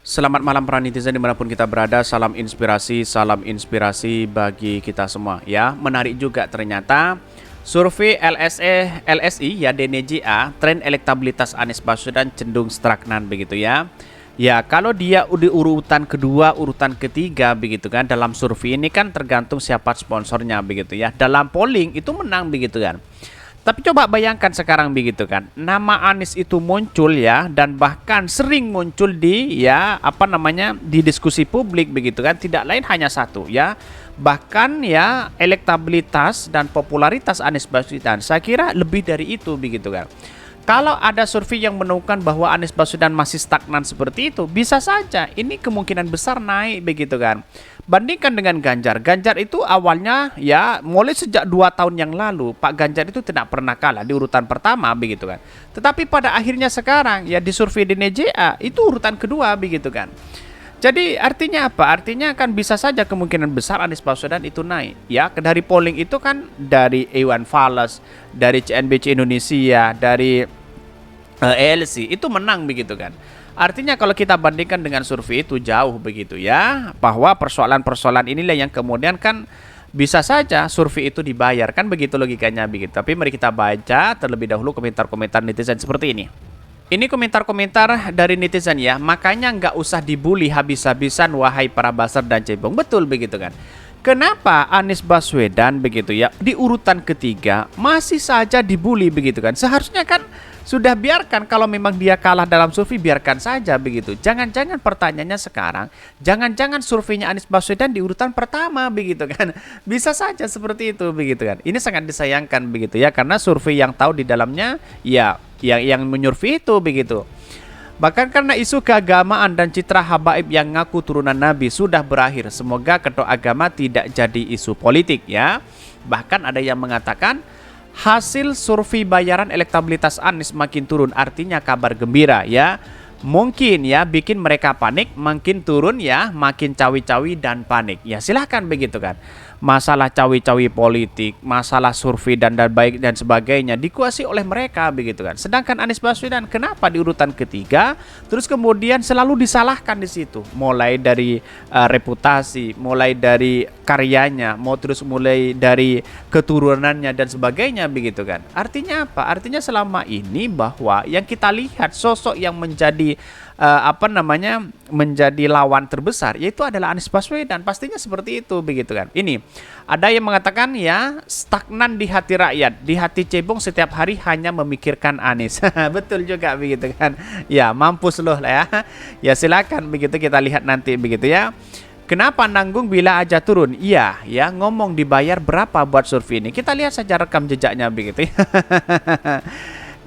Selamat malam para netizen dimanapun kita berada. Salam inspirasi bagi kita semua. Ya, menarik juga ternyata survei LSI ya DNJA, tren elektabilitas Anies Baswedan cenderung stagnan begitu ya. Ya, kalau dia di urutan kedua, urutan ketiga begitu kan, dalam survei ini kan tergantung siapa sponsornya begitu ya. Dalam polling itu menang begitu kan. Tapi coba bayangkan sekarang begitu kan, nama Anies itu muncul ya, dan bahkan sering muncul di di diskusi publik begitu kan, tidak lain hanya satu ya. Bahkan ya elektabilitas dan popularitas Anies Baswedan saya kira lebih dari itu begitu kan. Kalau ada survei yang menemukan bahwa Anies Baswedan masih stagnan seperti itu, bisa saja ini kemungkinan besar naik begitu kan. Bandingkan dengan Ganjar. Ganjar itu awalnya ya mulai sejak 2 tahun yang lalu Pak Ganjar itu tidak pernah kalah di urutan pertama begitu kan. Tetapi pada akhirnya sekarang ya di survei DNJA itu urutan kedua begitu kan. Jadi artinya apa? Artinya kan bisa saja kemungkinan besar Anies Baswedan itu naik. Ya, dari polling itu kan dari Iwan Fals, dari CNBC Indonesia, dari ELC itu menang begitu kan. Artinya kalau kita bandingkan dengan survei itu jauh begitu ya, bahwa persoalan-persoalan inilah yang kemudian kan bisa saja survei itu dibayar kan, begitu logikanya begitu. Tapi mari kita baca terlebih dahulu komentar-komentar netizen seperti ini. Ini komentar-komentar dari netizen ya, makanya nggak usah dibully habis-habisan wahai para buzzer dan cebong. Betul begitu kan. Kenapa Anies Baswedan begitu ya di urutan ketiga masih saja dibully begitu kan? Seharusnya kan sudah biarkan, kalau memang dia kalah dalam survei biarkan saja begitu. Jangan-jangan pertanyaannya sekarang, jangan-jangan surveinya Anies Baswedan di urutan pertama begitu kan? Bisa saja seperti itu begitu kan. Ini sangat disayangkan begitu ya, karena survei yang tahu di dalamnya ya yang menyurvei itu begitu. Bahkan karena isu keagamaan dan citra habaib yang ngaku turunan Nabi sudah berakhir, semoga kedua agama tidak jadi isu politik ya. Bahkan ada yang mengatakan hasil survei bayaran elektabilitas Anies makin turun, artinya kabar gembira ya. Mungkin ya bikin mereka panik, makin turun ya, makin cawi-cawi dan panik. Ya silahkan begitu kan. Masalah cawi-cawi politik, masalah survei dan baik dan sebagainya dikuasai oleh mereka begitu kan. Sedangkan Anies Baswedan kenapa di urutan ketiga, terus kemudian selalu disalahkan di situ. Mulai dari reputasi, mulai dari karyanya, mulai dari keturunannya dan sebagainya begitu kan. Artinya apa? Artinya selama ini bahwa yang kita lihat sosok yang menjadi menjadi lawan terbesar yaitu adalah Anies Baswedan, pastinya seperti itu begitu kan. Ini ada yang mengatakan ya stagnan di hati rakyat, di hati cebong setiap hari hanya memikirkan Anies. Betul juga begitu kan. Ya mampus loh lah ya. Ya silakan begitu, kita lihat nanti begitu ya. Kenapa nanggung bila aja turun? Iya ya, ngomong dibayar berapa buat survei ini? Kita lihat saja rekam jejaknya begitu ya.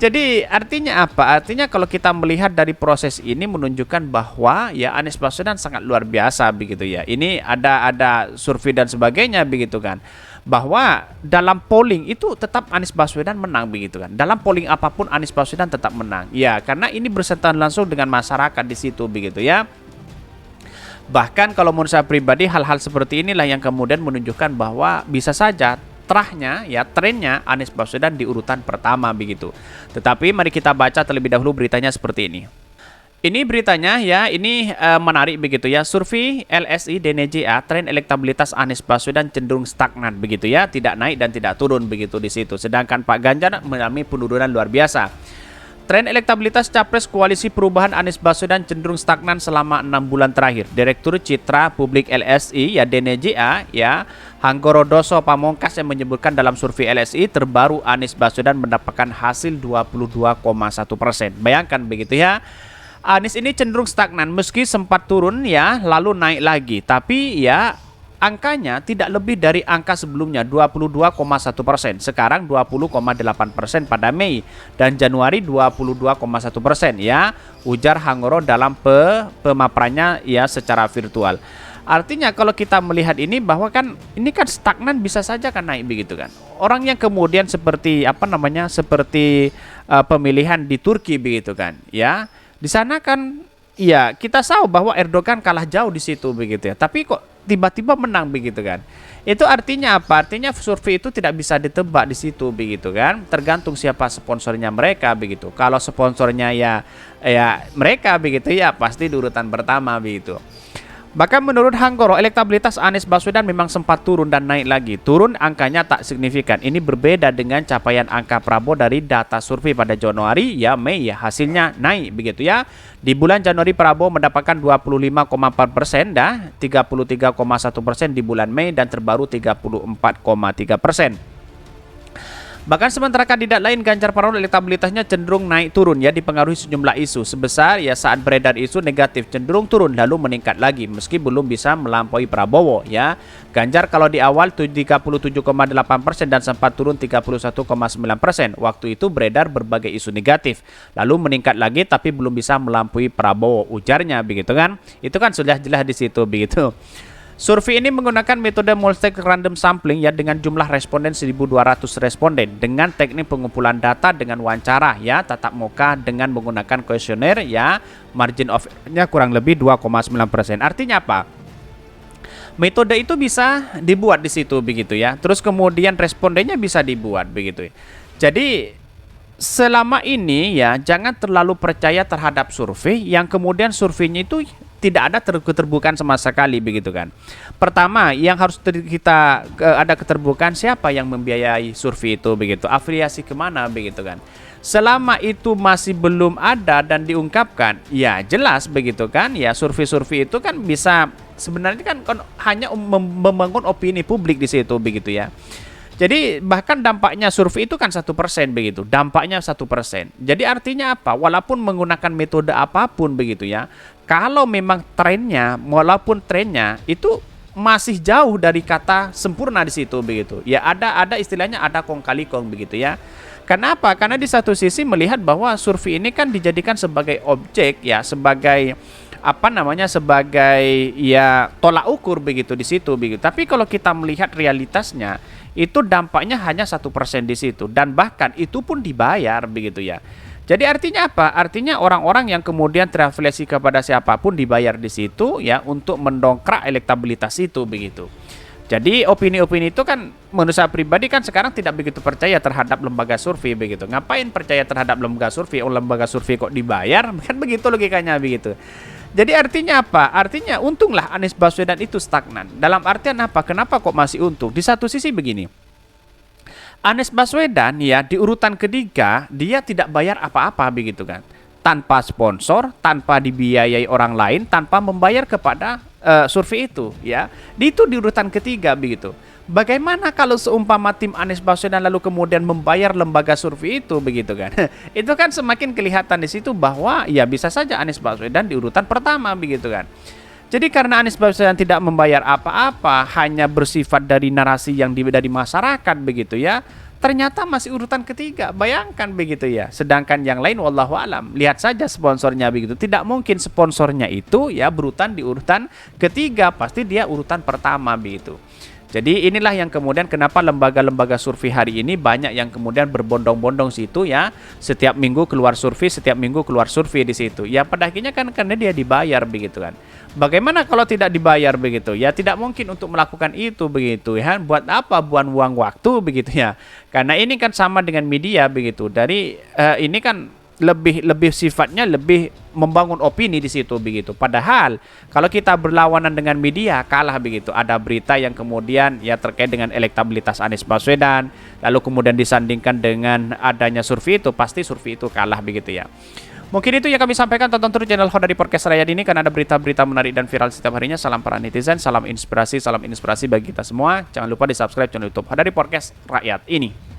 Jadi artinya apa? Artinya kalau kita melihat dari proses ini menunjukkan bahwa ya Anies Baswedan sangat luar biasa begitu ya. Ini ada survei dan sebagainya begitu kan. Bahwa dalam polling itu tetap Anies Baswedan menang begitu kan. Dalam polling apapun Anies Baswedan tetap menang. Ya, karena ini bersentuhan langsung dengan masyarakat di situ begitu ya. Bahkan kalau menurut saya pribadi hal-hal seperti inilah yang kemudian menunjukkan bahwa bisa saja trennya Anies Baswedan di urutan pertama begitu. Tetapi mari kita baca terlebih dahulu beritanya seperti ini. Ini beritanya ya, ini menarik begitu ya. Survei LSI DNJA, tren elektabilitas Anies Baswedan cenderung stagnan begitu ya, tidak naik dan tidak turun begitu di situ. Sedangkan Pak Ganjar mengalami penurunan luar biasa. Tren elektabilitas Capres Koalisi Perubahan Anies Baswedan cenderung stagnan selama 6 bulan terakhir. Direktur Citra Publik LSI ya DNJA ya Hanggorodoso Pamongkas yang menyebutkan dalam survei LSI terbaru Anies Baswedan mendapatkan hasil 22,1%. Bayangkan begitu ya. Anies ini cenderung stagnan meski sempat turun ya lalu naik lagi. Tapi ya angkanya tidak lebih dari angka sebelumnya 22,1%, sekarang 20,8% pada Mei dan Januari 22,1% ya, ujar Hanggoro dalam pemaparannya ya secara virtual. Artinya kalau kita melihat ini bahwa kan ini kan stagnan bisa saja kan naik begitu kan. Orang yang kemudian seperti seperti pemilihan di Turki begitu kan ya. Di sana kan ya kita tahu bahwa Erdogan kalah jauh di situ begitu ya. Tapi kok tiba-tiba menang begitu kan. Itu artinya apa? Artinya survei itu tidak bisa ditebak di situ begitu kan. Tergantung siapa sponsornya mereka begitu. Kalau sponsornya ya mereka begitu ya pasti di urutan pertama begitu. Bahkan menurut Hanggoro, elektabilitas Anies Baswedan memang sempat turun dan naik lagi. Turun angkanya tak signifikan. Ini berbeda dengan capaian angka Prabowo dari data survei pada Januari, ya Mei ya hasilnya naik begitu ya. Di bulan Januari Prabowo mendapatkan 25,4% dah, 33,1% di bulan Mei dan terbaru 34,3%. Bahkan sementara kandidat lain Ganjar Pranowo elektabilitasnya cenderung naik turun ya dipengaruhi sejumlah isu sebesar ya saat beredar isu negatif cenderung turun lalu meningkat lagi meski belum bisa melampaui Prabowo ya. Ganjar kalau di awal 37,8% dan sempat turun 31,9%. Waktu itu beredar berbagai isu negatif lalu meningkat lagi tapi belum bisa melampaui Prabowo ujarnya begitu kan. Itu kan sudah jelas di situ begitu. Survei ini menggunakan metode multi random sampling ya dengan jumlah responden 1.200 responden dengan teknik pengumpulan data dengan wawancara ya tatap muka dengan menggunakan kuesioner ya margin of error-nya kurang lebih 2,9%. Artinya apa? Metode itu bisa dibuat di situ begitu ya. Terus kemudian respondennya bisa dibuat begitu. Jadi selama ini ya jangan terlalu percaya terhadap survei yang kemudian surveinya itu tidak ada keterbukaan sama sekali begitu kan. Pertama yang harus kita ada keterbukaan siapa yang membiayai survei itu begitu, afiliasi kemana begitu kan. Selama itu masih belum ada dan diungkapkan, ya jelas begitu kan. Ya survei-survei itu kan bisa sebenarnya kan hanya membangun opini publik di situ begitu ya. Jadi bahkan dampaknya survei itu kan 1% begitu, dampaknya 1%. Jadi artinya apa? Walaupun menggunakan metode apapun begitu ya, kalau memang trennya, walaupun trennya itu masih jauh dari kata sempurna di situ begitu. Ya ada istilahnya ada kong kali kong begitu ya. Kenapa? Karena di satu sisi melihat bahwa survei ini kan dijadikan sebagai objek ya, sebagai sebagai ya tolak ukur begitu di situ begitu. Tapi kalau kita melihat realitasnya itu dampaknya hanya 1% di situ dan bahkan itu pun dibayar begitu ya. Jadi artinya apa? Artinya orang-orang yang kemudian terafiliasi kepada siapapun dibayar di situ ya untuk mendongkrak elektabilitas itu begitu. Jadi opini-opini itu kan menurut saya pribadi kan sekarang tidak begitu percaya terhadap lembaga survei begitu. Ngapain percaya terhadap lembaga survei? Oh lembaga survei kok dibayar? Kan begitu logikanya begitu. Jadi artinya apa? Artinya untunglah Anies Baswedan itu stagnan. Dalam artian apa? Kenapa kok masih untung? Di satu sisi begini. Anies Baswedan ya di urutan ketiga dia tidak bayar apa-apa begitu kan. Tanpa sponsor, tanpa dibiayai orang lain, tanpa membayar kepada survei itu ya. Itu di urutan ketiga begitu. Bagaimana kalau seumpama tim Anies Baswedan lalu kemudian membayar lembaga survei itu begitu kan? Itu kan semakin kelihatan di situ bahwa ya bisa saja Anies Baswedan di urutan pertama begitu kan. Jadi karena Anies Baswedan tidak membayar apa-apa, hanya bersifat dari narasi yang dari masyarakat begitu ya. Ternyata masih urutan ketiga, bayangkan begitu ya. Sedangkan yang lain wallahu alam, lihat saja sponsornya begitu. Tidak mungkin sponsornya itu ya berurutan di urutan ketiga, pasti dia urutan pertama begitu. Jadi inilah yang kemudian kenapa lembaga-lembaga survei hari ini banyak yang kemudian berbondong-bondong situ ya. Setiap minggu keluar survei di situ. Ya pada akhirnya kan karena dia dibayar begitu kan. Bagaimana kalau tidak dibayar begitu? Ya tidak mungkin untuk melakukan itu begitu ya. Buat apa buang uang waktu begitu ya. Karena ini kan sama dengan media begitu. Dari ini kan lebih sifatnya lebih membangun opini di situ begitu. Padahal kalau kita berlawanan dengan media kalah begitu. Ada berita yang kemudian ya terkait dengan elektabilitas Anies Baswedan, lalu kemudian disandingkan dengan adanya survei itu, pasti survei itu kalah begitu ya. Mungkin itu yang kami sampaikan. Tonton terus channel Hodari Podcast Rakyat ini karena ada berita-berita menarik dan viral setiap harinya. Salam para netizen, salam inspirasi bagi kita semua. Jangan lupa di subscribe channel YouTube Hodari Podcast Rakyat ini.